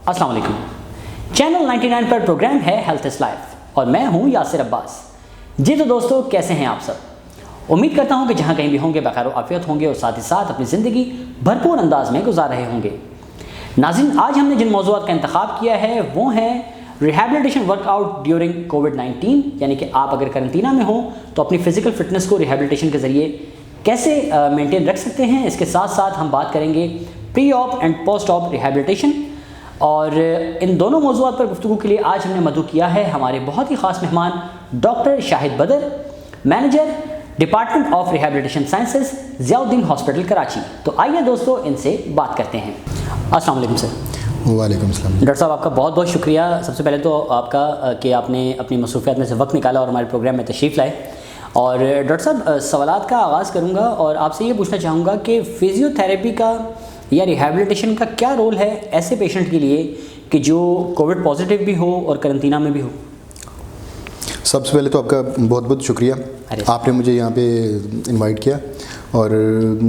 अस्सलाम वालेकुम। चैनल 99 पर प्रोग्राम है हेल्थ इज लाइफ और मैं हूं यासिर अब्बास। जी तो दोस्तों, कैसे हैं आप सब? उम्मीद करता हूं कि जहां कहीं भी होंगे बखैर आफियत होंगे और साथ ही साथ अपनी ज़िंदगी भरपूर अंदाज में गुजार रहे होंगे। नाज़रीन, आज हमने जिन मौज़ूआत का इंतखाब किया है वो हैं रिहैबिलिटेशन वर्कआउट ड्यूरिंग कोविड-19, यानी कि आप अगर करंतना में हो तो अपनी फ़िज़िकल फ़िटनेस को रिहैबिलिटेशन के ज़रिए कैसे मेंटेन रख सकते हैं। इसके साथ साथ हम बात करेंगे pre op and post op rehabilitation, और इन दोनों मौज़ूआत पर गुफ्तगू के लिए आज हमने मदऊ किया है हमारे बहुत ही ख़ास मेहमान डॉक्टर शाहिद बदर, manager department of rehabilitation sciences, Ziauddin hospital Karachi. तो आइए दोस्तों, इनसे बात करते हैं। अस्सलाम वालेकुम सर। वालेकुम सलाम। डॉक्टर साहब, आपका बहुत बहुत शुक्रिया सबसे पहले तो आपका कि आपने अपनी मसरूफियात में से वक्त निकाला और हमारे प्रोग्राम में तशरीफ़ लाए। और डॉक्टर साहब, सवालात का आगाज़ करूँगा और आपसे ये पूछना चाहूँगा कि फ़िज़ियोथेरेपी का या रिहैबिलिटेशन का क्या रोल है ऐसे पेशेंट के लिए कि जो कोविड पॉजिटिव भी हो और करंतना में भी हो? सबसे पहले तो आपका बहुत बहुत शुक्रिया, आपने मुझे यहाँ पे इनवाइट किया। और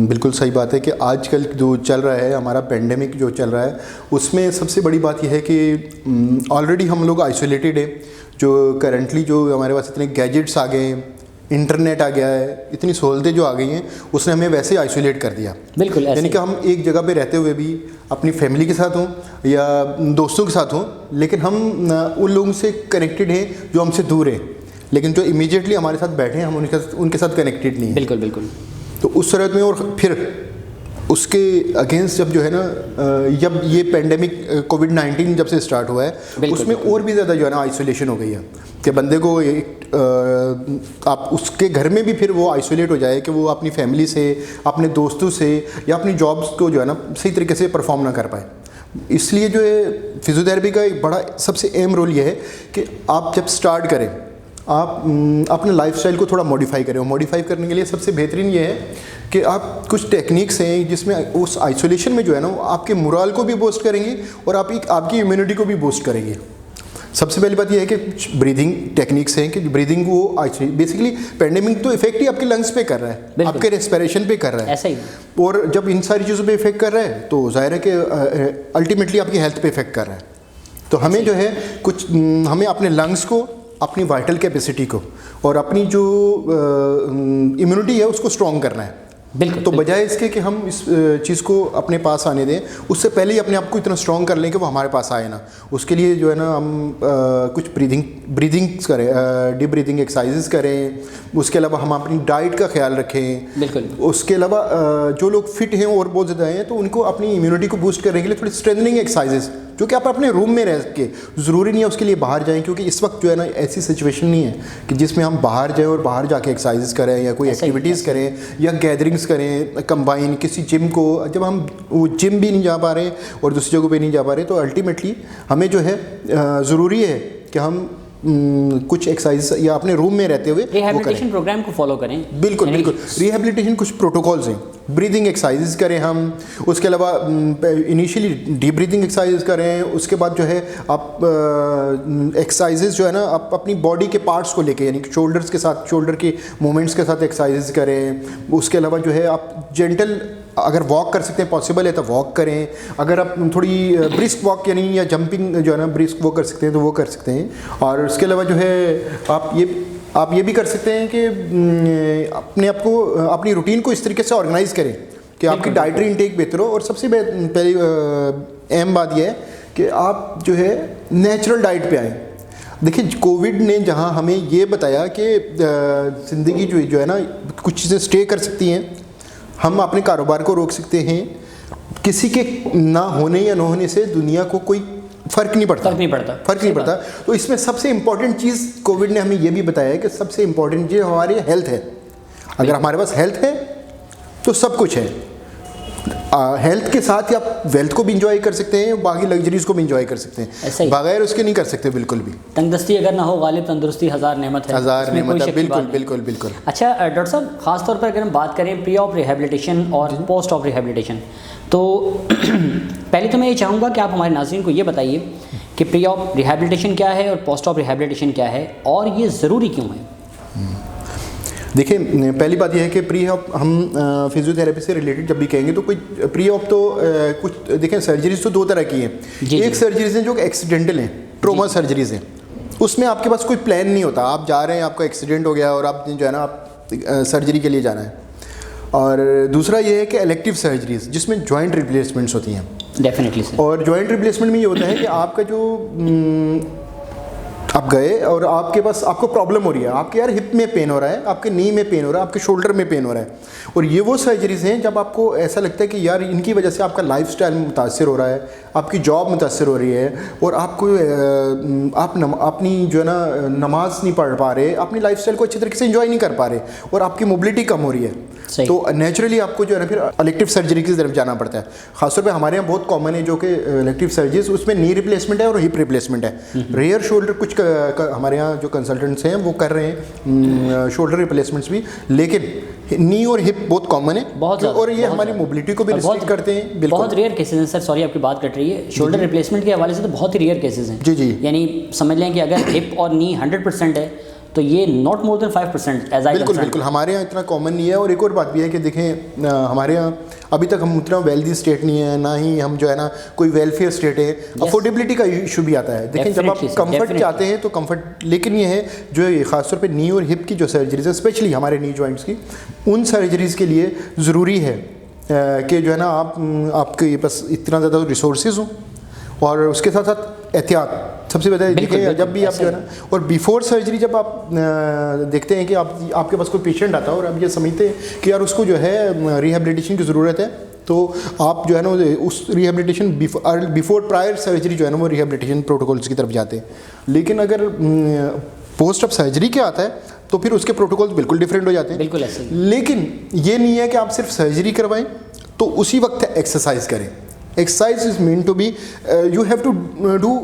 बिल्कुल सही बात है कि आजकल जो चल रहा है, हमारा पेंडेमिक जो चल रहा है, उसमें सबसे बड़ी बात यह है कि ऑलरेडी हम लोग आइसोलेटेड है। जो करंटली जो हमारे पास इतने गैजेट्स आ गए हैं, इंटरनेट आ गया है, इतनी सहूलतें जो आ गई हैं, उसने हमें वैसे आइसोलेट कर दिया। बिल्कुल, यानी कि हम एक जगह पे रहते हुए भी अपनी फैमिली के साथ हों या दोस्तों के साथ हों, लेकिन हम उन लोगों से कनेक्टेड हैं जो हमसे दूर हैं, लेकिन जो इमीडिएटली हमारे साथ बैठे हैं हम उनके साथ कनेक्टेड नहीं हैं। बिल्कुल बिल्कुल। तो उस सूरत में और फिर उसके अगेंस्ट जब जो है ना, जब ये पेंडेमिक कोविड-19 जब से स्टार्ट हुआ है, उसमें और भी ज़्यादा जो है ना आइसोलेशन हो गई है कि बंदे को आप उसके घर में भी फिर वो आइसोलेट हो जाए कि वो अपनी फैमिली से, अपने दोस्तों से या अपनी जॉब्स को जो है ना सही तरीके से परफॉर्म ना कर पाए। इसलिए जो है फिज़ियोथेरेपी का एक बड़ा सबसे अहम रोल ये है कि आप जब स्टार्ट करें, आप अपने लाइफस्टाइल को थोड़ा मॉडिफाई करें। और मॉडिफाई करने के लिए सबसे बेहतरीन ये है कि आप कुछ टेक्निक्स हैं जिसमें उस आइसोलेशन में जो है ना आपके मोरल को भी बूस्ट करेंगे और आपकी इम्यूनिटी को भी बूस्ट करेंगे। सबसे पहली बात यह है कि कुछ ब्रीदिंग टेक्निक्स हैं कि ब्रीदिंग वो बेसिकली पेंडेमिक तो इफेक्ट ही आपके लंग्स पे कर रहा है, आपके रेस्पिरेशन पे कर रहा है, ऐसा ही। और जब इन सारी चीज़ों पे इफेक्ट कर रहा है तो जाहिर है कि अल्टीमेटली आपकी हेल्थ पे इफेक्ट कर रहा है। तो हमें जो है हमें अपने लंग्स को, अपनी वाइटल कैपेसिटी को और अपनी जो इम्यूनिटी है उसको स्ट्रॉन्ग करना है। बिल्कुल। तो बजाय इसके कि हम इस चीज़ को अपने पास आने दें, उससे पहले ही अपने आप को इतना स्ट्रॉन्ग कर लें कि वो हमारे पास आए ना। उसके लिए जो है ना हम कुछ ब्रीदिंग्स करें, डीप ब्रीदिंग एक्सरसाइजेस करें। उसके अलावा हम अपनी डाइट का ख्याल रखें। बिल्कुल। उसके अलावा जो लोग फिट हैं और बहुत ज़्यादा हैं तो उनको अपनी इम्यूनिटी को बूस्ट करने के लिए थोड़ी स्ट्रेंथनिंग एक्सरसाइजेस, जो कि आप अपने रूम में रह के, ज़रूरी नहीं है उसके लिए बाहर जाएं, क्योंकि इस वक्त जो है ना ऐसी सिचुएशन नहीं है कि जिसमें हम बाहर जाएं और बाहर जाके एक्सरसाइजेस करें या कोई एक्टिविटीज़ करें या गैदरिंग्स करें कंबाइन किसी जिम को। जब हम वो जिम भी नहीं जा पा रहे और दूसरी जगहों पे नहीं जा पा रहे तो अल्टीमेटली हमें जो है ज़रूरी है कि हम कुछ एक्सरसाइज या अपने रूम में रहते हुए रिहैबिलिटेशन प्रोग्राम को फॉलो करें। बिल्कुल बिल्कुल। रिहैबिलिटेशन कुछ प्रोटोकॉल्स हैं, ब्रीदिंग एक्सरसाइजेस करें हम। उसके अलावा इनिशियली डीप ब्रीदिंग एक्सरसाइजेस करें। उसके बाद जो है आप एक्सरसाइजेस जो है ना आप अपनी बॉडी के पार्ट्स को लेके, यानी कि शोल्डर्स के साथ, शोल्डर के मूवमेंट्स के साथ एक्सरसाइजेस करें। उसके अलावा जो है आप जेंटल, अगर वॉक कर सकते हैं, पॉसिबल है तो वॉक करें। अगर आप थोड़ी ब्रिस्क वॉक यानी या जंपिंग जो है ना ब्रिस्क वो कर सकते हैं तो वो कर सकते हैं। और उसके अलावा जो है आप ये भी कर सकते हैं कि अपने आप को, अपनी रूटीन को इस तरीके से ऑर्गेनाइज करें कि आपकी डाइटरी इंटेक बेहतर हो। और सबसे पहली अहम बात यह है कि आप जो है नेचुरल डाइट पे आएँ। देखिए, कोविड ने जहाँ हमें ये बताया कि ज़िंदगी जो है ना कुछ चीज़ें स्टे कर सकती हैं, हम अपने कारोबार को रोक सकते हैं, किसी के ना होने या न होने से दुनिया को कोई फ़र्क नहीं पड़ता। तो इसमें सबसे इम्पॉर्टेंट चीज़ कोविड ने हमें ये भी बताया है कि सबसे इम्पॉर्टेंट चीज़ हमारी हेल्थ है। अगर हमारे पास हेल्थ है तो सब कुछ है। हेल्थ के साथ ही आप वेल्थ को भी इंजॉय कर सकते हैं, बाकी लग्जरीज को भी इंजॉय कर सकते हैं, बगैर उसके नहीं कर सकते बिल्कुल भी। तंदुरुस्ती अगर ना हो गालिब, तंदुरुस्ती हज़ार नेमत है। हज़ार नेमत है, बिल्कुल बिल्कुल बिल्कुल। अच्छा डॉक्टर साहब, ख़ास तौर पर अगर हम बात करें प्री ऑप रिहैबिलिटेशन और पोस्ट ऑप रिहैबिलिटेशन, तो पहले तो मैं ये चाहूँगा कि आप हमारे नाज़रीन को ये बताइए कि प्री ऑप रिहैबिलिटेशन क्या है और पोस्ट ऑप रिहैबिलिटेशन क्या है और ये ज़रूरी क्यों है? देखिए, पहली बात यह है कि प्री ऑप हम फिजियोथेरेपी से रिलेटेड जब भी कहेंगे तो कोई प्री ऑप तो कुछ देखें, सर्जरीज तो दो तरह की हैं। एक सर्जरीज हैं जो एक्सीडेंटल हैं, ट्रोमा सर्जरीज हैं, उसमें आपके पास कोई प्लान नहीं होता, आप जा रहे हैं, आपका एक्सीडेंट हो गया और आप जो है ना आप सर्जरी के लिए जाना है। और दूसरा ये है कि इलेक्टिव सर्जरीज जिसमें जॉइंट रिप्लेसमेंट्स होती हैं। डेफिनेटली। और जॉइंट रिप्लेसमेंट में ये होता है कि आपका जो आप गए और आपके पास आपको प्रॉब्लम हो रही है, आपके यार हिप में पेन हो रहा है, आपके नी में पेन हो रहा है, आपके शोल्डर में पेन हो रहा है, और ये वो सर्जरीज हैं जब आपको ऐसा लगता है कि यार इनकी वजह से आपका लाइफस्टाइल मुतासर हो रहा है, आपकी जॉब मुतासर हो रही है, और आपको आप अपनी जो है ना नमाज नहीं पढ़ पा रहे, अपनी लाइफस्टाइल को अच्छी तरीके से एंजॉय नहीं कर पा रहे, और आपकी मोबिलिटी कम हो रही है, तो नेचुरली आपको जो है ना फिर इलेक्टिव सर्जरी की तरफ जाना पड़ता है। खासतौर पे हमारे यहाँ बहुत कॉमन है जो कि इलेक्टिव सर्जरीज, उसमें नी रिप्लेसमेंट है और हिप रिप्लेसमेंट है। रेयर शोल्डर कुछ हमारे यहाँ जो कंसल्टेंट्स हैं वो कर रहे हैं शोल्डर रिप्लेसमेंट्स भी, लेकिन नी और हिप बहुत कॉमन है बहुत, और ये हमारी मोबिलिटी को भी रिस्ट्रिक्ट करते हैं। बिल्कुल बहुत रेयर केसेस हैं सर, सॉरी आपकी बात कट रही है, शोल्डर रिप्लेसमेंट के हवाले से तो बहुत ही रेयर केसेस हैं। जी जी, यानी समझ लें कि अगर हिप और नी 100% है तो ये not more than 5% as I. बिल्कुल बिल्कुल, हमारे यहाँ इतना कॉमन नहीं है। और एक और बात भी है कि देखें, हमारे यहाँ अभी तक हम उतना वेल्दी स्टेट नहीं है, ना ही हम जो है ना कोई वेलफेयर स्टेट है। अफोर्डेबिलिटी का इशू भी आता है। देखें, जब आप कंफर्ट चाहते हैं तो कंफर्ट, लेकिन ये है जो खासतौर पे नी और हिप की जो सर्जरीज है, स्पेशली हमारे नी जॉइंट्स की, उन सर्जरीज़ के लिए ज़रूरी है कि जो है ना आपके पास इतना ज़्यादा रिसोर्सेज हों, और उसके साथ साथ एहतियात सबसे ज़्यादा देखिए जब भी आप जो है ना, और बिफोर सर्जरी जब आप देखते हैं कि आपके पास कोई पेशेंट आता है और आप ये समझते हैं कि यार उसको जो है रिहेबिलिटेशन की ज़रूरत है, तो आप जो है ना उस रिहेबिलिटेशन बिफोर प्रायर सर्जरी जो है ना वो रिहेबिलिटेशन प्रोटोकॉल्स की तरफ जाते हैं। लेकिन अगर पोस्ट ऑफ सर्जरी क्या आता है तो फिर उसके प्रोटोकॉल्स बिल्कुल डिफरेंट हो जाते हैं। बिल्कुल ऐसे। लेकिन ये नहीं है कि आप सिर्फ सर्जरी करवाएं तो उसी वक्त एक्सरसाइज करें। Exercise is mean to be, you have to do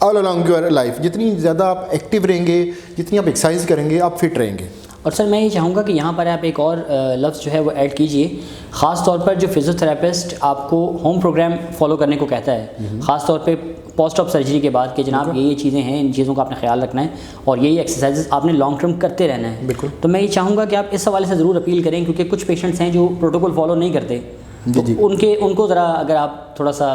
all along your life. जितनी ज़्यादा आप एक्टिव रहेंगे, जितनी आप एक्सरसाइज करेंगे, आप फिट रहेंगे। और सर मैं ये चाहूँगा कि यहाँ पर आप एक और लफ्ज़ जो है वो ऐड कीजिए, ख़ास तौर पर जो फिजियोथेरेपिस्ट आपको होम प्रोग्राम फॉलो करने को कहता है, ख़ास तौर पे पोस्ट ऑफ सर्जरी के बाद, कि जनाब ये चीज़ें हैं, इन चीज़ों का आपने ख्याल रखना है और ये एक्सरसाइजेस आपने लॉन्ग टर्म करते रहना है। बिल्कुल। तो मैं ये चाहूँगा कि आप इस हवाले से ज़रूर अपील करें, क्योंकि कुछ पेशेंट्स हैं जो प्रोटोकॉल फॉलो नहीं करते, तो उनको ज़रा अगर आप थोड़ा सा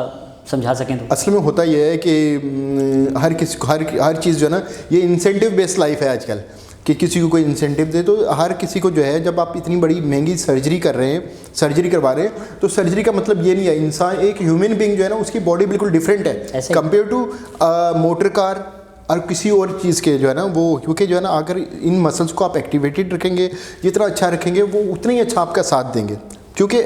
समझा सकें तो। असल में होता यह है कि हर किसी को हर चीज़ जो है ना, ये इंसेंटिव बेस्ड लाइफ है आजकल, कि किसी को कोई इंसेंटिव दे, तो हर किसी को जो है, जब आप इतनी बड़ी महंगी सर्जरी कर रहे हैं, सर्जरी करवा रहे हैं, तो सर्जरी का मतलब ये नहीं है, इंसान एक ह्यूमन बीइंग जो है ना उसकी बॉडी बिल्कुल डिफरेंट है कंपेयर टू मोटर कार और किसी और चीज़ के जो है ना वो, क्योंकि जो है ना अगर इन मसल्स को आप एक्टिवेटेड रखेंगे, जितना अच्छा रखेंगे वो उतना ही अच्छा आपका साथ देंगे। क्योंकि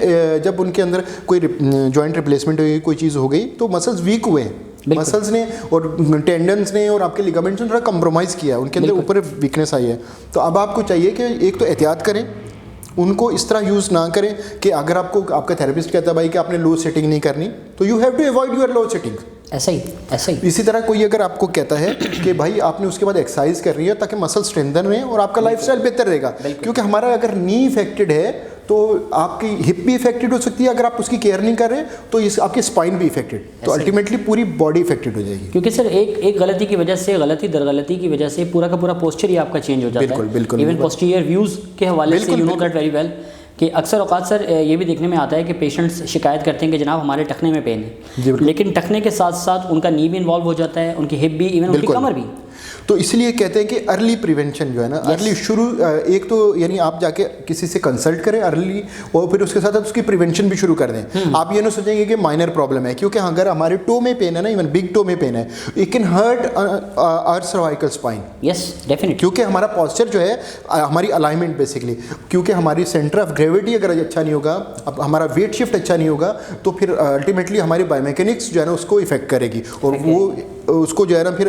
जब उनके अंदर कोई जॉइंट रिप्लेसमेंट हो गई, कोई चीज़ हो गई, तो मसल्स वीक हुए हैं, मसल्स ने और टेंडन्स ने और आपके लिगामेंट्स ने थोड़ा कंप्रोमाइज़ किया, उनके अंदर ऊपर वीकनेस आई है। तो अब आपको चाहिए कि एक तो एहतियात करें, उनको इस तरह यूज़ ना करें कि अगर आपको आपका थेरेपिस्ट कहता है भाई कि आपने लो सेटिंग नहीं करनी, तो you have to avoid your low setting. ऐसा ही। इसी तरह कोई अगर आपको कहता है कि भाई आपने उसके बाद एक्सरसाइज कर रही है ताकि मसल स्ट्रेंथन रहे और आपका लाइफस्टाइल बेहतर रहेगा, क्योंकि हमारा अगर नी इफेक्टेड है तो आपकी हिप भी इफेक्टेड हो सकती है, अगर आप उसकी केयर नहीं कर रहे तो इस आपकी स्पाइन भी इफेक्टेड, तो अल्टीमेटली पूरी बॉडी इफेक्टेड हो जाएगी। क्योंकि सर एक गलती की वजह से, गलती दर गलती की वजह से पूरा का पूरा पोस्चर ही आपका चेंज हो जाता है। बिल्कुल। इवन पोस्टीरियर व्यूज़ के हवाले से you know that very well, कि अक्सर औकात सर ये भी देखने में आता है कि पेशेंट्स शिकायत करते हैं कि जनाब हमारे टखने में पेन है, लेकिन टखने के साथ साथ उनका नी भी इन्वॉल्व हो जाता है, उनकी हिप भी, इवन उनकी कमर भी। तो इसलिए कहते हैं कि अर्ली प्रिवेंशन जो है ना, अर्ली शुरू, एक तो यानी आप जाके किसी से कंसल्ट करें अर्ली, और फिर उसके साथ उसकी प्रिवेंशन भी शुरू कर दें। आप ये ना सोचेंगे कि माइनर प्रॉब्लम है, क्योंकि अगर हमारे टो में पेन है ना, इवन बिग टो में पेन है, it can hurt our cervical spine. Yes definitely, क्योंकि हमारा पॉस्चर जो है, हमारी अलाइनमेंट बेसिकली, क्योंकि हमारी सेंटर ऑफ ग्रेविटी अगर अच्छा नहीं होगा, अब हमारा वेट शिफ्ट अच्छा नहीं होगा, तो फिर अल्टीमेटली हमारी बायोमैकेनिक्स जो है ना उसको इफेक्ट करेगी, और वो उसको जो है ना फिर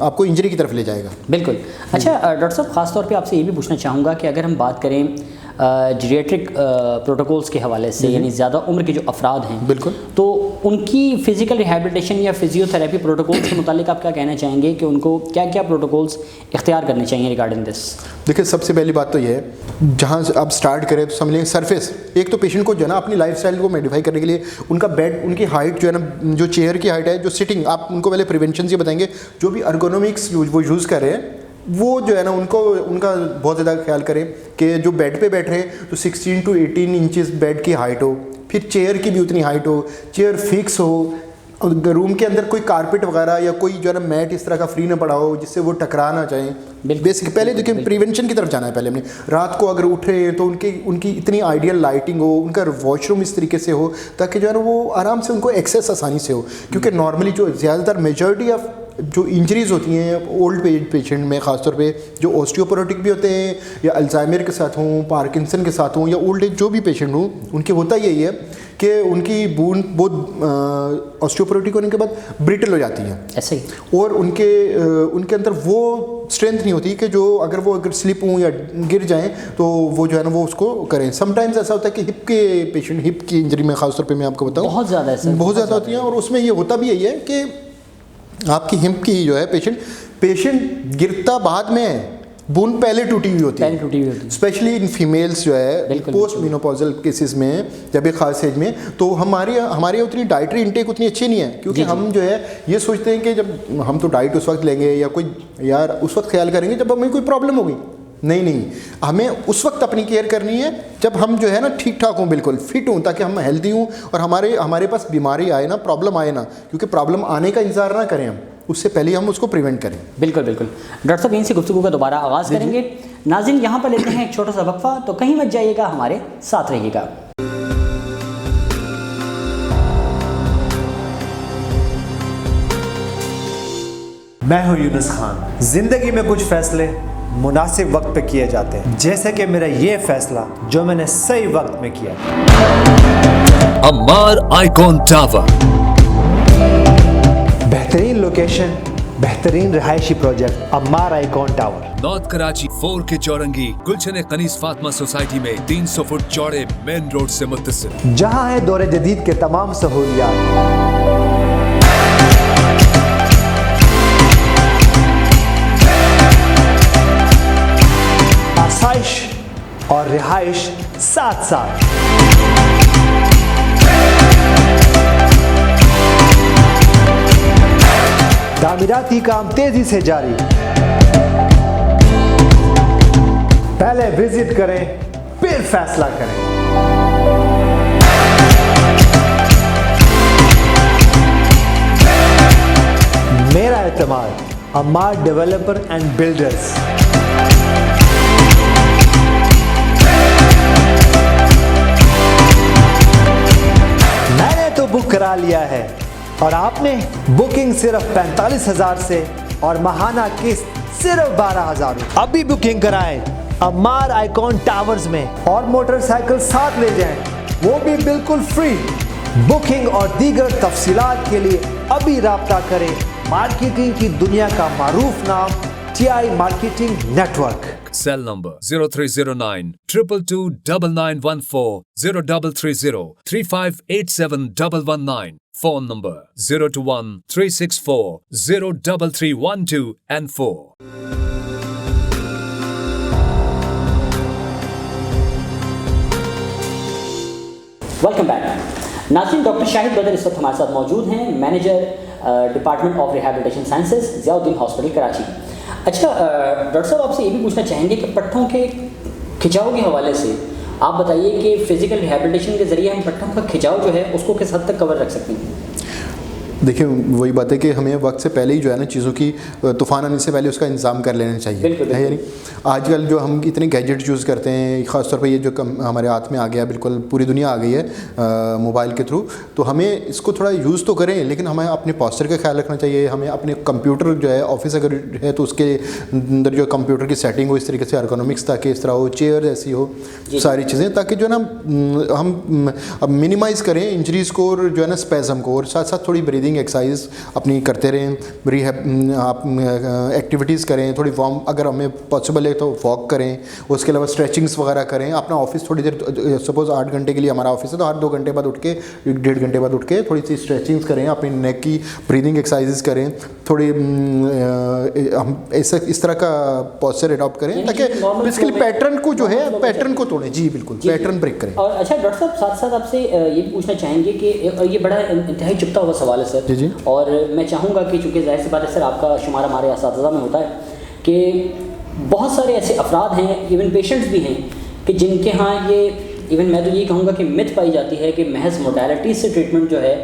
आपको इंजरी की तरफ ले जाएगा। बिल्कुल। अच्छा डॉक्टर साहब, ख़ास तौर पे आपसे ये भी पूछना चाहूँगा कि अगर हम बात करें जीरियाट्रिक प्रोटोकॉल्स के हवाले से, यानी ज़्यादा उम्र के जो अफराद हैं, बिल्कुल, तो उनकी फ़िज़िकल रिहेबिलिटेशन या फिजियोथेरेपी प्रोटोकॉल्स के मुतालिक आप क्या कहना चाहेंगे कि उनको क्या क्या प्रोटोकॉल्स इख्तियार करने चाहिए रिगार्डिंग दिस? देखिए, सबसे पहली बात तो ये है, जहाँ आप स्टार्ट करें तो समझ लें सरफेस, एक तो पेशेंट को जो है ना अपनी लाइफस्टाइल को मॉडिफाई करने के लिए उनका बेड, उनकी हाइट जो है ना, जो चेयर की हाइट है, जो सिटिंग, आप उनको पहले प्रिवेंशन से बताएंगे, जो भी अर्गोनॉमिक्स वो यूज़ कर रहे हैं वो जो है ना उनका बहुत ज़्यादा ख्याल करें कि जो बेड पे बैठ रहे हैं तो 16 to 18 इंचेस बेड की हाइट हो, फिर चेयर की भी उतनी हाइट हो, चेयर फिक्स हो, रूम के अंदर कोई कारपेट वगैरह या कोई जो है ना मैट इस तरह का फ्री ना पड़ा हो जिससे वो टकरा ना जाए। बेसिक पहले देखिए प्रिवेंशन की तरफ जाना है। पहले हमने रात को अगर उठ रहे हैं तो उनकी इतनी आइडियल लाइटिंग हो, उनका वॉशरूम इस तरीके से हो ताकि जो है ना वो आराम से उनको एक्सेस आसानी से हो, क्योंकि नॉर्मली जो ज़्यादातर मेजॉरिटी ऑफ जो इंजरीज़ होती हैं ओल्ड पेशेंट में ख़ासतौर पे जो ऑस्टियोपोरोटिक भी होते हैं या अल्जाइमर के साथ हों, पार्किंसन के साथ हों या ओल्ड एज जो भी पेशेंट हों, उनके होता यही है कि उनकी बून बहुत ऑस्टियोपोरोटिक होने के बाद ब्रिटल हो जाती है ऐसे ही, और उनके अंदर वो स्ट्रेंथ नहीं होती कि जो अगर स्लिप हों या गिर जाएं तो वो जो है ना वो उसको करें। समटाइम्स ऐसा होता है कि हिप की इंजरी में ख़ासतौर पे मैं आपको बताऊँ बहुत ज़्यादा बहुत ज़्यादा होती हैं, और उसमें ये होता भी यही है कि आपकी हिप की जो है पेशेंट गिरता बाद में है, बोन पहले टूटी हुई होती है, स्पेशली इन फीमेल्स जो है पोस्ट मेनोपॉजल केसेस में, जब एक खास एज में, तो हमारे उतनी डाइटरी इंटेक उतनी अच्छी नहीं है, क्योंकि हम जो है ये सोचते हैं कि जब हम तो डाइट उस वक्त लेंगे या कोई यार उस वक्त ख्याल करेंगे जब हमें कोई प्रॉब्लम होगी। नहीं, हमें उस वक्त अपनी केयर करनी है जब हम जो है ना ठीक ठाक हों, बिल्कुल फिट हों, ताकि हम हेल्दी हों और हमारे पास बीमारी आए ना, प्रॉब्लम आए ना, क्योंकि प्रॉब्लम आने का इंतजार ना करें, हम उससे पहले हम उसको प्रिवेंट करें। बिल्कुल डॉक्टर साहब यहीं से गुफ्तगू का दोबारा आगाज़ करेंगे। नाज़रीन यहाँ पर लेते हैं एक छोटा सा वक्फा, तो कहीं मत जाइएगा, हमारे साथ रहिएगा। मैं हूं यूनुस खान। जिंदगी में कुछ फैसले मुनासिब वक्त पे किए जाते हैं, जैसे कि मेरा ये फैसला जो मैंने सही वक्त में किया। अम्मार आइकॉन टावर, बेहतरीन लोकेशन, बेहतरीन रिहायशी project Ammar icon tower, north Karachi 4 के चौरंगी गुलशन कनीस फातिमा सोसाइटी में 300 फुट चौड़े मेन रोड से मुत्तसिल, जहां है दौरे जदीद के तमाम सहूलियात। आसाइश और रिहाइश साथ साथ। तामीराती काम तेजी से जारी। पहले विजिट करें, फिर फैसला करें। मेरा एतमाद अम्मार डेवलपर एंड बिल्डर्स। मैंने तो बुक करा लिया है और आपने बुकिंग सिर्फ 45,000 से और माहाना किस्त सिर्फ 12,000। अभी बुकिंग कराएं अम्मार आइकॉन टावर्स में और मोटरसाइकिल साथ ले जाएं, वो भी बिल्कुल फ्री। बुकिंग और दीगर तफसीलात के लिए अभी राब्ता करें मार्केटिंग की दुनिया का मारूफ नाम TI marketing network. Cell number 0309 222 9914 0330 3587 phone number 021 364 03312 and 4। Welcome back. नाज़रीन, डॉक्टर शाहिद बदर इस वक्त हमारे साथ मौजूद हैं, manager department of rehabilitation sciences, Ziauddin hospital Karachi. अच्छा डॉक्टर साहब, आपसे ये भी पूछना चाहेंगे कि पट्टों के खिंचाव के हवाले से आप बताइए कि फ़िज़िकल रिहैबिलिटेशन के ज़रिए हम पट्टों का खिंचाव जो है उसको किस हद तक कवर रख सकते हैं? देखिए वही बात है कि हमें वक्त से पहले ही जो है ना चीज़ों की तूफ़ान आने से पहले उसका इंतज़ाम कर लेना चाहिए, है यानी आजकल जो हम इतने गैजेट यूज़ करते हैं, ख़ासतौर पे ये जो हमारे हाथ में आ गया, बिल्कुल पूरी दुनिया आ गई है मोबाइल के थ्रू, तो हमें इसको थोड़ा यूज़ तो करें, लेकिन हमें अपने पॉस्चर का ख्याल रखना चाहिए। हमें अपने कंप्यूटर जो है ऑफिस अगर है तो उसके अंदर जो कंप्यूटर की सेटिंग हो इस तरीके से, एर्गोनॉमिक्स ताकि इस तरह हो, चेयर ऐसी हो, सारी चीज़ें, ताकि जो है ना हम मिनिमाइज़ करें इंजरीज़ को और जो है ना स्पेज़म को, और साथ साथ थोड़ी ब्रीदिंग एक्सरसाइज अपनी करते रहें, रिहैब आप एक्टिविटीज़ करें, थोड़ी वार्म अगर हमें पॉसिबल है तो वॉक करें, उसके अलावा स्ट्रेचिंग्स वगैरह करें। अपना ऑफिस थोड़ी देर, सपोज़ 8 घंटे के लिए हमारा ऑफिस है तो 2 घंटे बाद उठ के 1.5 घंटे बाद उठ के थोड़ी सी स्ट्रेचिंग्स करें, अपनी नेक की ब्रीदिंग एक्सरसाइजेस करें, थोड़ी हम इस तरह का पॉस्चर अडॉप्ट करें ताकि बेसिकली पैटर्न को जो है पैटर्न को तोड़ें। जी बिल्कुल, पैटर्न ब्रेक करें। और अच्छा डॉक्टर साहब, साथ साथ आपसे ये भी पूछना चाहेंगे कि ये बड़ा इंतहाई चुभता हुआ सवाल है सर, जी। और मैं चाहूँगा कि चूँकि ज़ाहिर सी बात है सर, आपका शुमार हमारे असातिज़ा में होता है कि बहुत सारे ऐसे अफराद हैं, इवन पेशेंट्स भी हैं, कि जिनके यहाँ ये, इवन मैं तो ये कहूँगा कि मिथ पाई जाती है कि महज मोडालिटी से ट्रीटमेंट जो है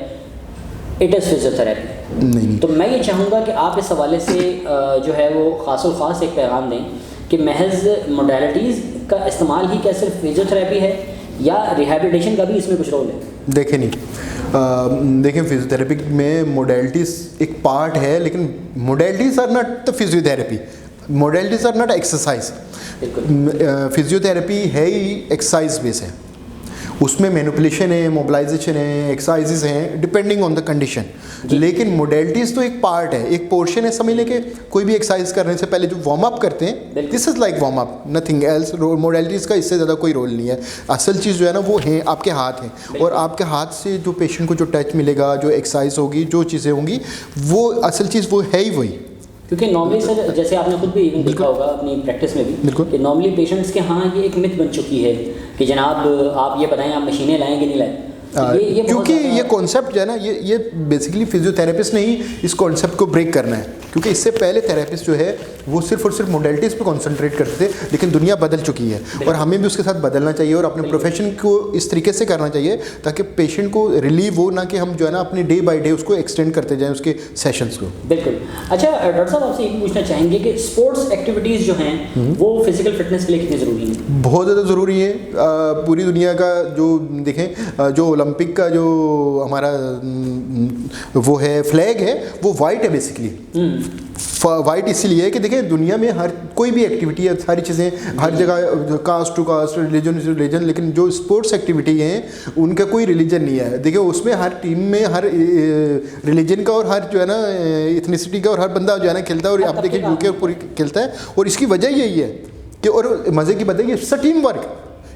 इट इज़ फिजियोथेरेपी। नहीं। तो मैं ये चाहूँगा कि आप इस हवाले से जो है वो ख़ास एक पैगाम दें कि महज मोडालिटीज़ का इस्तेमाल ही क्या सिर्फ फिजियोथेरेपी है या रिहैबिलिटेशन का भी इसमें कुछ रोल है? देखें नहीं, देखें फिजियोथेरेपी में मोडेलिटीज़ एक पार्ट है, लेकिन modalities are not the physiotherapy, modalities are not exercise. Physiotherapy है ही एक्सरसाइज बेस है, उसमें मैनिपुलेशन है, मोबिलाइजेशन है, एक्सरसाइजेस हैं डिपेंडिंग ऑन द कंडीशन। लेकिन मोडेलिटीज़ तो एक पार्ट है, एक पोर्शन है। समझ लें कि कोई भी एक्सरसाइज करने से पहले जो वार्म अप करते हैं, this is like warm up, nothing else. Modalities का इससे ज़्यादा कोई रोल नहीं है। असल चीज़ जो है ना वो है आपके हाथ हैं, और आपके हाथ से जो पेशेंट को जो टच मिलेगा, जो एक्सरसाइज होगी, जो चीज़ें होंगी, वो असल चीज़ वो है ही वही। क्योंकि नॉर्मली सर, जैसे आपने खुद भी इवन देखा होगा अपनी प्रैक्टिस में भी, कि नॉर्मली पेशेंट्स के हाँ ये एक मिथ बन चुकी है कि जनाब आप ये बताएं आप मशीनें लाएं कि नहीं लाएं। ये क्योंकि ये कॉन्सेप्ट जो है ना, ये बेसिकली फिजियोथेरेपिस्ट ने ही इस कॉन्सेप्ट को ब्रेक करना है। क्योंकि इससे पहले थेरेपिस्ट जो है वो सिर्फ और सिर्फ मोडेलिटीज़ पे कंसंट्रेट करते थे, लेकिन दुनिया बदल चुकी है और हमें भी उसके साथ बदलना चाहिए और अपने प्रोफेशन को इस तरीके से करना चाहिए ताकि पेशेंट को रिलीव हो, ना कि हम जो है ना अपने डे बाय डे उसको एक्सटेंड करते जाएं उसके सेशंस को। बिल्कुल। अच्छा डॉक्टर साहब, आपसे ये पूछना चाहेंगे कि स्पोर्ट्स एक्टिविटीज़ जो हैं वो फिजिकल फिटनेस के लिए कितनी ज़रूरी हैं? बहुत ज़्यादा ज़रूरी है। पूरी दुनिया का जो देखें, जो ओलंपिक का जो हमारा वो है फ्लैग है, वो वाइट है बेसिकली। वाइट इसलिए है कि देखिए दुनिया में हर कोई भी एक्टिविटी है, सारी चीज़ें हर जगह, caste to caste, religion to religion, लेकिन जो स्पोर्ट्स एक्टिविटी हैं उनका कोई रिलीजन नहीं है। देखिए उसमें हर टीम में हर रिलीजन का और हर जो है ना इथनिसिटी का और हर बंदा जो है ना खेलता है, और आप देखिए यूके पूरी खेलता है। और इसकी वजह यही है कि, और मज़े की बात है, ये टीम वर्क,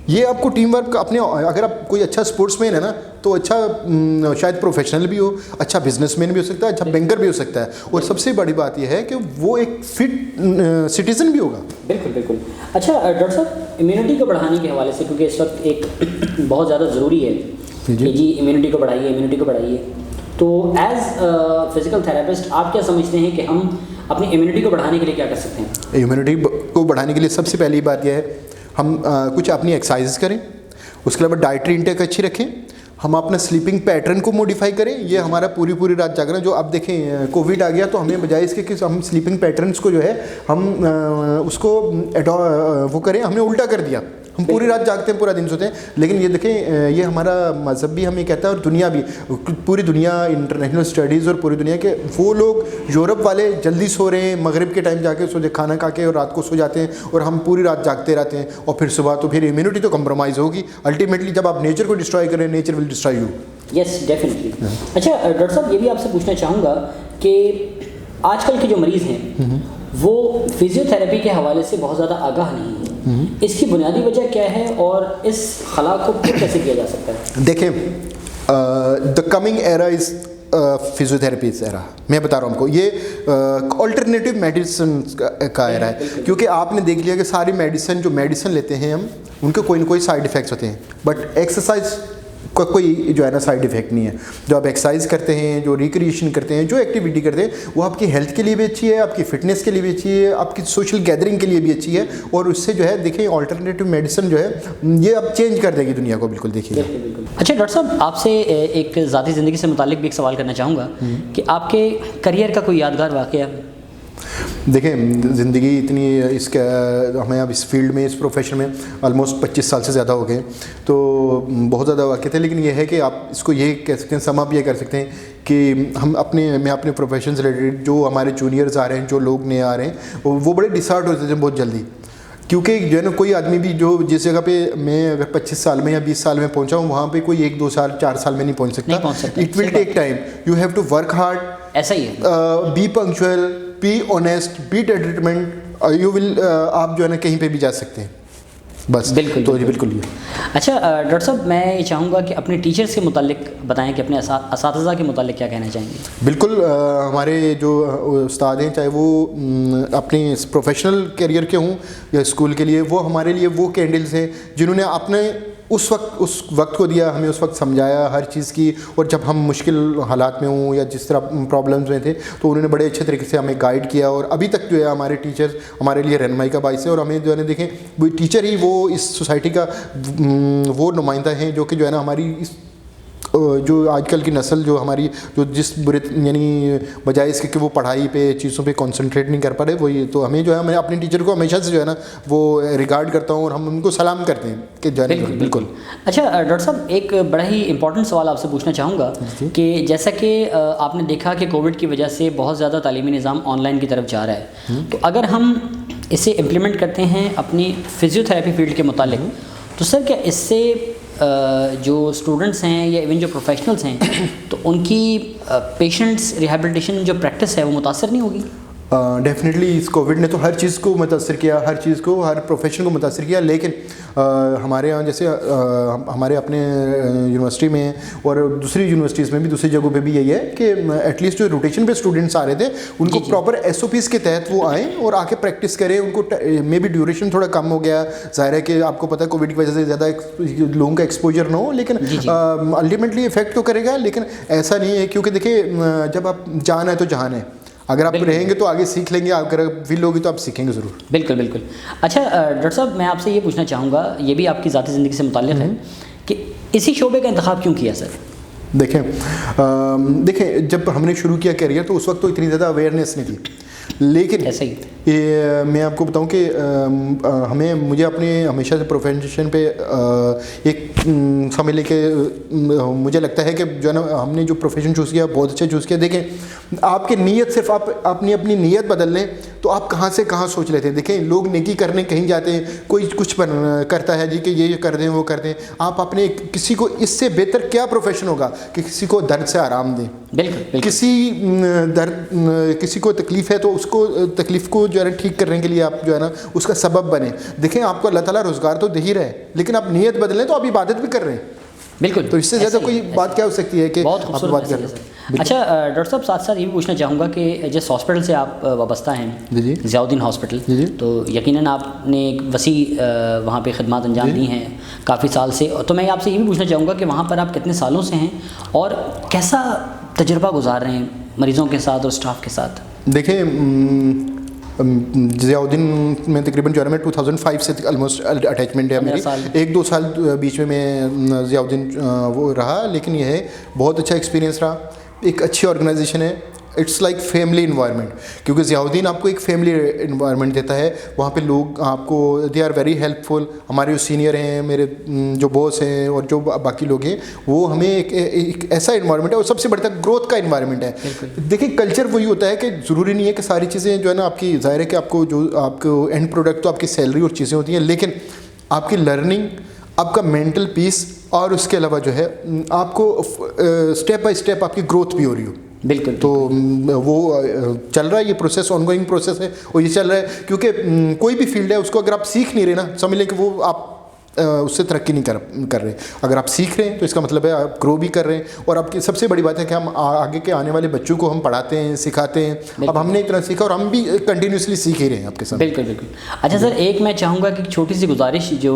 ये आपको टीम वर्क अपने, अगर आप कोई अच्छा स्पोर्ट्समैन है ना तो अच्छा शायद प्रोफेशनल भी हो, अच्छा बिजनेसमैन भी हो सकता है, अच्छा बैंकर भी हो सकता है, और सबसे बड़ी बात यह है कि वो एक फिट सिटीजन भी होगा। बिल्कुल बिल्कुल। अच्छा डॉक्टर साहब, इम्यूनिटी को बढ़ाने के हवाले से, क्योंकि इस वक्त एक बहुत ज़्यादा ज़रूरी है कि जी इम्यूनिटी को बढ़ाइए, इम्यूनिटी को बढ़ाइए, तो एज फिजिकल थेरेपिस्ट आप क्या समझते हैं कि हम अपनी इम्यूनिटी को बढ़ाने के लिए क्या कर सकते हैं? इम्यूनिटी को बढ़ाने के लिए सबसे पहली बात यह है हम कुछ अपनी एक्सरसाइज करें, उसके अलावा डाइटरी इंटेक अच्छी रखें, हम अपना स्लीपिंग पैटर्न को मॉडिफाई करें। ये हमारा पूरी रात जागना, जो आप देखें कोविड आ गया तो हमें बजाय इसके कि हम स्लीपिंग पैटर्न्स को जो है हम उसको वो करें, हमने उल्टा कर दिया। हम पूरी रात जागते हैं, पूरा दिन सोते हैं। लेकिन ये देखें, ये हमारा मज़हब भी हमें कहता है और दुनिया भी, पूरी दुनिया, इंटरनेशनल स्टडीज़ और पूरी दुनिया के वो लोग, यूरोप वाले जल्दी सो रहे हैं, मगरिब के टाइम जाके सो, खाना खा के और रात को सो जाते हैं, और हम पूरी रात जागते रहते हैं। और फिर सुबह तो फिर इम्यूनिटी तो कंप्रोमाइज़ होगी। अल्टीमेटली जब आप नेचर को डिस्ट्रॉय करें, nature will destroy you. Yes definitely. अच्छा डॉक्टर साहब, ये भी आपसे पूछना चाहूँगा कि आजकल के जो मरीज़ हैं वो फिजियोथेरेपी के हवाले से बहुत ज़्यादा आगाह नहीं है। इसकी बुनियादी वजह क्या है और इस खला को कैसे किया जा सकता है? देखें, the coming era is physiotherapy era. मैं बता रहा हूँ आपको, ये अल्टरनेटिव मेडिसिन का एरा है। क्योंकि आपने देख लिया कि सारी मेडिसिन, जो मेडिसिन लेते हैं हम, उनके कोई ना कोई साइड इफ़ेक्ट्स होते हैं, बट एक्सरसाइज का कोई जो है ना साइड इफ़ेक्ट नहीं है। जो आप एक्सरसाइज करते हैं, जो रिक्रिएशन करते हैं, जो एक्टिविटी करते हैं, वो आपकी हेल्थ के लिए भी अच्छी है, आपकी फिटनेस के लिए भी अच्छी है, आपकी सोशल गैदरिंग के लिए भी अच्छी है। और उससे जो है देखिए अल्टरनेटिव मेडिसिन जो है ये अब चेंज कर देगी दुनिया को, बिल्कुल देखिए। अच्छा डॉक्टर साहब, आपसे एक ज़ाती ज़िंदगी से मुतालिक भी एक सवाल करना चाहूँगा कि आपके करियर का कोई यादगार वाक़या? देखें, ज़िंदगी इतनी इसका, हमें अब इस फील्ड में, इस प्रोफेशन में ऑलमोस्ट 25 साल से ज़्यादा हो गए, तो बहुत ज़्यादा वाक़े थे। लेकिन ये है कि आप इसको ये कह सकते हैं, सम अप ये कर सकते हैं कि मैं अपने प्रोफेशन से रिलेटेड, जो हमारे जूनियर्स आ रहे हैं, जो लोग नए आ रहे हैं, वो बड़े डिसहार्ट होते थे बहुत जल्दी। क्योंकि जो है ना, कोई आदमी भी जो जिस जगह पे मैं अगर 25 साल में या 20 साल में पहुंचा हूँ, वहाँ पे कोई 1-2 साल 4 साल में नहीं पहुँच सकता। It will take time, you have to work hard. ऐसा ही है। Be punctual, be honest, be determined, you will, आप जो है ना कहीं पे भी जा सकते हैं, बस। बिल्कुल तो जी बिल्कुल। अच्छा डॉक्टर साहब, मैं ये चाहूँगा कि अपने टीचर्स के मुतालिक बताएं कि अपने असातिज़ा के मुतालिक क्या कहना चाहेंगे? बिल्कुल, हमारे जो उस्ताद हैं, चाहे वो अपने प्रोफेशनल करियर के हों या स्कूल के लिए, वो हमारे लिए वो कैंडल्स हैं जिन्होंने अपने उस वक्त को दिया, हमें उस वक्त समझाया हर चीज़ की, और जब हम मुश्किल हालात में हों या जिस तरह प्रॉब्लम्स में थे तो उन्होंने बड़े अच्छे तरीके से हमें गाइड किया, और अभी तक जो है हमारे टीचर्स हमारे लिए रहनुमाई का बाइस है। और हमें जो है ना देखें, वो टीचर ही वो इस सोसाइटी का वो नुमाइंदा हैं जो कि जो है ना हमारी इस जो आजकल की नस्ल जो हमारी जो जिस बुरे यानी बजाय इसके कि वो पढ़ाई पे चीज़ों पे कंसंट्रेट नहीं कर पा रहे, वो ये तो हमें जो है मैं अपने टीचर को हमेशा से जो है ना वो रिगार्ड करता हूँ और हम उनको सलाम करते हैं कि जो है बिल्कुल। अच्छा डॉक्टर साहब, एक बड़ा ही इंपॉर्टेंट सवाल आपसे पूछना चाहूँगा कि जैसा कि आपने देखा कि कोविड की वजह से बहुत ज़्यादा तालीमी निज़ाम ऑनलाइन की तरफ जा रहा है, तो अगर हम इसे इम्प्लीमेंट करते हैं अपनी फिजियोथेरेपी फील्ड के मुतालिक, तो सर क्या इससे जो स्टूडेंट्स हैं या इवन जो प्रोफेशनल्स हैं तो उनकी पेशेंट्स रिहैबिलिटेशन जो प्रैक्टिस है वो मुतासर नहीं होगी? डेफिनेटली इस कोविड ने तो हर चीज़ को मुतासर किया, हर चीज़ को, हर प्रोफेशन को मुतासर किया, लेकिन हमारे यहाँ जैसे हमारे अपने यूनिवर्सिटी में और दूसरी यूनिवर्सिटीज़ में भी, दूसरी जगहों पे भी यही है कि एटलीस्ट जो रोटेशन पे स्टूडेंट्स आ रहे थे उनको प्रॉपर SOPs के तहत वो आएँ और आके प्रैक्टिस करें। उनको मे बी ड्यूरेशन थोड़ा कम हो गया, जाहिर है कि आपको पता है कोविड की वजह से ज़्यादा लोगों का एक्सपोजर ना हो, लेकिन अल्टीमेटली इफेक्ट तो करेगा। लेकिन ऐसा नहीं है, क्योंकि देखिए जब आप जान है तो जहान है, अगर आप रहेंगे तो आगे सीख लेंगे, अगर विल होगी तो आप सीखेंगे ज़रूर। बिल्कुल बिल्कुल। अच्छा डॉक्टर साहब, मैं आपसे ये पूछना चाहूँगा, ये भी आपकी ज़ाती ज़िंदगी से मुताल्लिक़ है कि इसी शोबे का इंतखाब क्यों किया सर? देखें जब हमने शुरू किया करियर तो उस वक्त तो इतनी ज़्यादा अवेयरनेस नहीं थी, लेकिन ऐसे ही मैं आपको बताऊं कि मुझे अपने हमेशा से प्रोफेशन पे एक समझ लें कि मुझे लगता है कि जो है ना हमने जो प्रोफेशन चूज़ किया बहुत अच्छा चूज़ किया। देखें आपकी नीयत, सिर्फ आप अपनी नीयत बदल लें तो आप कहाँ से कहाँ सोच लेते हैं। देखें लोग नेकी करने कहीं जाते हैं, कोई कुछ करता है जी कि ये कर दें वो कर दें। आप अपने किसी को इससे बेहतर क्या प्रोफेशन होगा कि किसी को दर्द से आराम दें। बिल्कुल। किसी को तकलीफ़ है तो उसको तकलीफ़ को जो है ना ठीक करने के लिए आप जो है ना उसका सबब बने। देखें आपको अल्लाह ताला रोज़गार तो दे ही रहे हैं, लेकिन आप नीयत बदलें तो आप इबादत भी कर रहे हैं। बिल्कुल, तो इससे ज़्यादा कोई बात क्या हो सकती है कि बहुत आप खूबसूरत बात कर रहे हैं। अच्छा डॉक्टर साहब, साथ साथ ये भी पूछना चाहूँगा कि जिस हॉस्पिटल से आप वाबस्ता हैं, जी ज़ियाउद्दीन हॉस्पिटल, तो यकीनन आपने एक वसी वहाँ पे खिदमत अंजाम दी हैं काफ़ी साल से, तो मैं आपसे ये भी पूछना चाहूँगा कि वहाँ पर आप कितने सालों से हैं और कैसा तजुर्बा गुजार रहे हैं मरीज़ों के साथ और स्टाफ के साथ? देखें ज़ियाउद्दीन में तकरीबन जो है मैं 2005 से ऑलमोस्ट अटैचमेंट है मेरी, 1-2 साल बीच में मैं ज़ियाउद्दीन वो रहा, लेकिन यह है बहुत अच्छा एक्सपीरियंस रहा। एक अच्छी ऑर्गेनाइजेशन है, इट्स लाइक फैमिली इन्वायरमेंट, क्योंकि ज़ियाउद्दीन आपको एक फैमिली इन्वायरमेंट देता है। वहाँ पे लोग आपको दे आर वेरी हेल्पफुल। हमारे जो सीनियर हैं, मेरे जो बॉस हैं और जो बाकी लोग हैं, वो हमें एक ऐसा इन्वायरमेंट है और सबसे बढ़िया ग्रोथ का इन्वायरमेंट है। देखिए कल्चर वही होता है कि ज़रूरी नहीं है कि सारी चीज़ें जो है ना आपकी, ज़ाहिर है कि आपको एंड प्रोडक्ट तो आपकी सैलरी और चीज़ें होती हैं, लेकिन आपकी लर्निंग, आपका मेंटल पीस और उसके अलावा जो है आपको स्टेप बाय स्टेप आपकी ग्रोथ भी हो रही हो। बिल्कुल। तो वो चल रहा है, ये प्रोसेस ऑनगोइंग प्रोसेस है और ये चल रहा है, क्योंकि कोई भी फील्ड है उसको अगर आप सीख नहीं रहे ना, समझ लें कि वो आप उससे तरक्की नहीं कर रहे। अगर आप सीख रहे हैं तो इसका मतलब है आप ग्रो भी कर रहे हैं। और आपकी सबसे बड़ी बात है कि हम आगे के आने वाले बच्चों को हम पढ़ाते हैं, सिखाते हैं। अब हमने इतना सीखा और हम भी कंटिन्यूसली सीख ही रहे हैं आपके साथ। बिल्कुल बिल्कुल। अच्छा सर, एक मैं चाहूँगा कि छोटी सी गुजारिश जो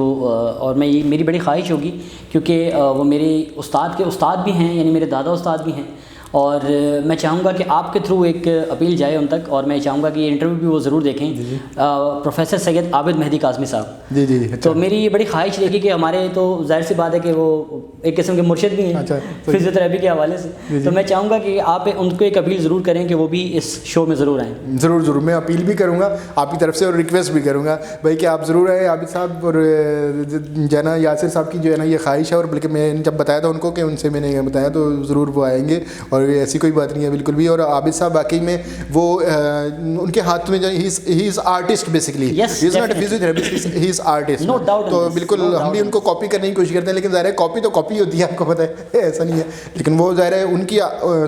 और मैं ये मेरी बड़ी ख्वाहिश होगी, क्योंकि वो मेरे उस्ताद के उस्ताद भी हैं, यानी मेरे दादा उस्ताद भी हैं, और मैं चाहूँगा कि आपके थ्रू एक अपील जाए उन तक, और मैं चाहूँगा कि ये इंटरव्यू भी वो ज़रूर देखें। प्रोफेसर सैयद आबिद मेहदी काज़मी साहब। जी। तो मेरी ये बड़ी ख्वाहिश रहेगी कि हमारे, तो जाहिर सी बात है कि वो एक किस्म के मुर्शिद भी हैं फिजियोथेरेपी के हवाले से, तो मैं चाहूँगा कि आप उनको एक अपील ज़रूर करें कि वो भी इस शो में ज़रूर आएँ। ज़रूर मैं अपील भी करूँगा आपकी तरफ से और रिक्वेस्ट भी करूँगा भाई कि आप ज़रूर आए। आबिद साहब और जना यासिर साहब की जो है ना ये ख्वाहिश है, और बल्कि मैंने जब बताया था उनको कि उनसे मैंने बताया तो ज़रूर वो आएंगे, और ऐसी कोई बात नहीं है बिल्कुल भी। और आबिद साहब वाकई में वो उनके हाथ में he is artist basically, he is not a physiotherapist, he is artist. No doubt. तो बिल्कुल हम भी उनको कॉपी करने की कोशिश करते हैं, लेकिन ज़ाहिर है कॉपी तो कॉपी होती है, आपको पता है ऐसा नहीं है। लेकिन वो ज़ाहिर है उनकी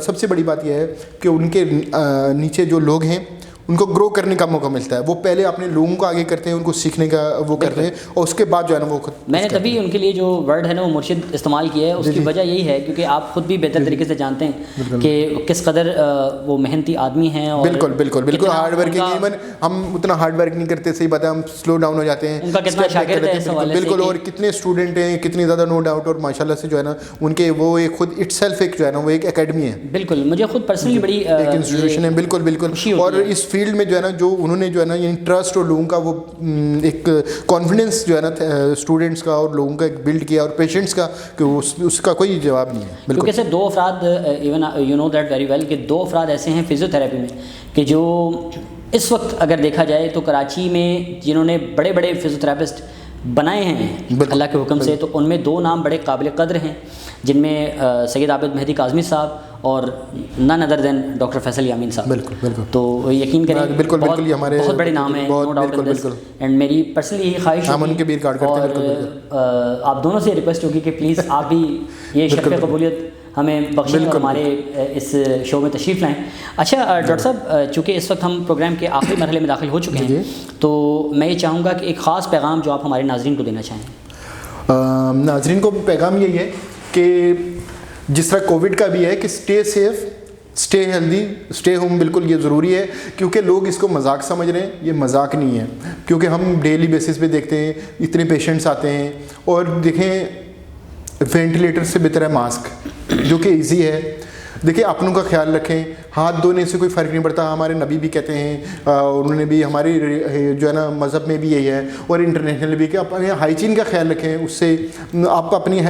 सबसे बड़ी बात यह है कि उनके नीचे जो लोग हैं उनको ग्रो करने का मौका मिलता है। वो पहले अपने लोगों को आगे करते हैं, उनको सीखने का वो करते हैं, और उसके बाद जो है ना वो खुद मैंने तभी उनके लिए जो वर्ड है ना वो मुर्शिद इस्तेमाल किया है। उसकी वजह यही है क्योंकि आप खुद भी बेहतर तरीके से जानते हैं कि किस कदर वो मेहनती आदमी हैं और बिल्कुल हार्ड वर्किंग। इवन हम उतना हार्ड वर्क नहीं करते, सही बात है, हम स्लो डाउन हो जाते हैं। उनका कितना शागिर्द है इस हवाले से बिल्कुल, और कितने स्टूडेंट हैं, कितनी ज़्यादा, नो डाउट। और माशाल्लाह से जो है ना उनके वो एक खुद इटसेल्फ एक जो है ना वो एक एकेडमी है। बिल्कुल, मुझे खुद पर्सनली बड़ी एक इंस्टीट्यूशन है। बिल्कुल और इस फील्ड में जो है ना जो उन्होंने जो है ना यानी ट्रस्ट और लोगों का वो एक कॉन्फिडेंस जो है ना स्टूडेंट्स का और लोगों का बिल्ड किया, और पेशेंट्स का, कि उसका कोई जवाब नहीं है। क्योंकि सिर्फ 2 अफराद, even you know that very well, कि 2 अफराद ऐसे हैं फिजियोथेरेपी में कि जो इस वक्त अगर देखा जाए तो कराची में जिन्होंने बड़े बड़े फिजियोथेरेपिस्ट बनाए हैं अल्लाह के हुक्म से, तो उनमें 2 नाम बड़े काबिल कद्र हैं, जिनमें सैयद आबिद मेहदी काज़मी साहब और none other than doctor Faisal Yameen साहब। बिल्कुल तो यकीन करें बिल्कुल ये हमारे बहुत बड़े नाम हैं, no doubt in this. And मेरी पर्सनली यही ख्वाहिश हम उनके भी रिकॉर्ड करते हैं। और आप दोनों से रिक्वेस्ट होगी कि प्लीज़ आप भी ये शर्फ़ कबूलियत हमें बख्शें और हमारे इस शो में तशरीफ़ लाएँ। अच्छा डॉक्टर साहब, चूँकि इस वक्त हम प्रोग्राम के आखिरी मरहले में दाखिल हो चुके हैं, तो मैं ये चाहूँगा कि एक ख़ास पैगाम जो आप हमारे नाज़रीन को देना चाहें। नाज़रीन को पैगाम यही है कि जिस तरह कोविड का भी है कि stay safe, stay healthy, stay home, बिल्कुल ये ज़रूरी है। क्योंकि लोग इसको मजाक समझ रहे हैं, ये मजाक नहीं है। क्योंकि हम डेली बेसिस पे देखते हैं इतने पेशेंट्स आते हैं, और देखें वेंटिलेटर से बेहतर है मास्क, जो कि ईजी है। देखिए अपनों का ख्याल रखें, हाथ धोने से कोई फ़र्क नहीं पड़ता। हमारे नबी भी कहते हैं, उन्होंने भी, हमारी जो है ना मज़हब में भी यही है, और इंटरनेशनल भी, कि अपने हाइजीन का ख्याल रखें। उससे आप अपनी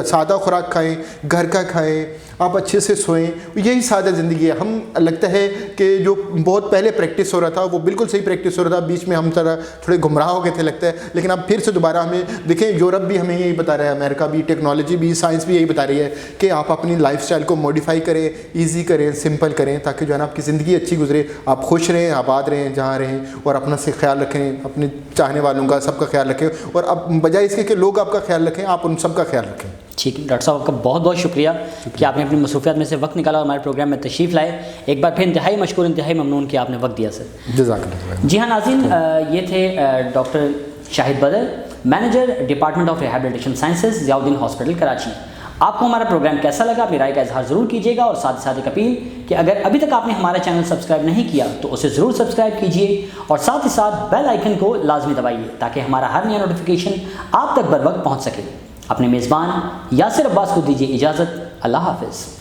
सादा खुराक खाएं, घर का खाएं, आप अच्छे से सोएं, यही सादा ज़िंदगी है। हम लगता है कि जो बहुत पहले प्रैक्टिस हो रहा था वो बिल्कुल सही प्रैक्टिस हो रहा था, बीच में हम थोड़े गुमराह हो गए थे लगता है, लेकिन अब फिर से दोबारा हमें देखें, यूरोप भी हमें यही बता रहा है, अमेरिका भी, टेक्नोलॉजी भी, साइंस भी यही बता रही है कि आप अपनी लाइफस्टाइल को मॉडिफाई करें, ईजी करें, सिंपल करें, ताकि जो है ना आपकी ज़िंदगी अच्छी गुजरे, आप खुश रहें, आबाद रहें जहाँ रहें, और अपना से ख्याल रखें, अपने चाहने वालों का सबका ख्याल रखें, और अब बजाय इसके कि लोग आपका ख्याल रखें, आप उन सब का ख्याल रखें। ठीक है डॉक्टर साहब, आपका बहुत बहुत शुक्रिया कि आपने अपनी मसरूफियात में से वक्त निकाला और हमारे प्रोग्राम में तशरीफ़ लाए। एक बार फिर इंतहाई मशकूर, इंतहाई ममनून कि आपने वक्त दिया सर। जज़ाकल्लाह। जी हाँ नाज़रीन, ये थे डॉक्टर शाहिद बदर, manager department of rehabilitation sciences, Ziauddin hospital Karachi. आपको हमारा प्रोग्राम कैसा लगा, अपनी राय का इजहार ज़रूर कीजिएगा, और साथ ही साथ एक अपील कि अगर अभी तक आपने हमारा चैनल सब्सक्राइब नहीं किया तो उसे ज़रूर सब्सक्राइब कीजिए, और साथ ही साथ बेल आइकन को लाजमी दबाइए ताकि हमारा हर नया नोटिफिकेशन आप तक बर वक्त पहुँच सके। अपने मेज़बान यासिर अब्बास को दीजिए इजाज़त। अल्लाह हाफ़िज़।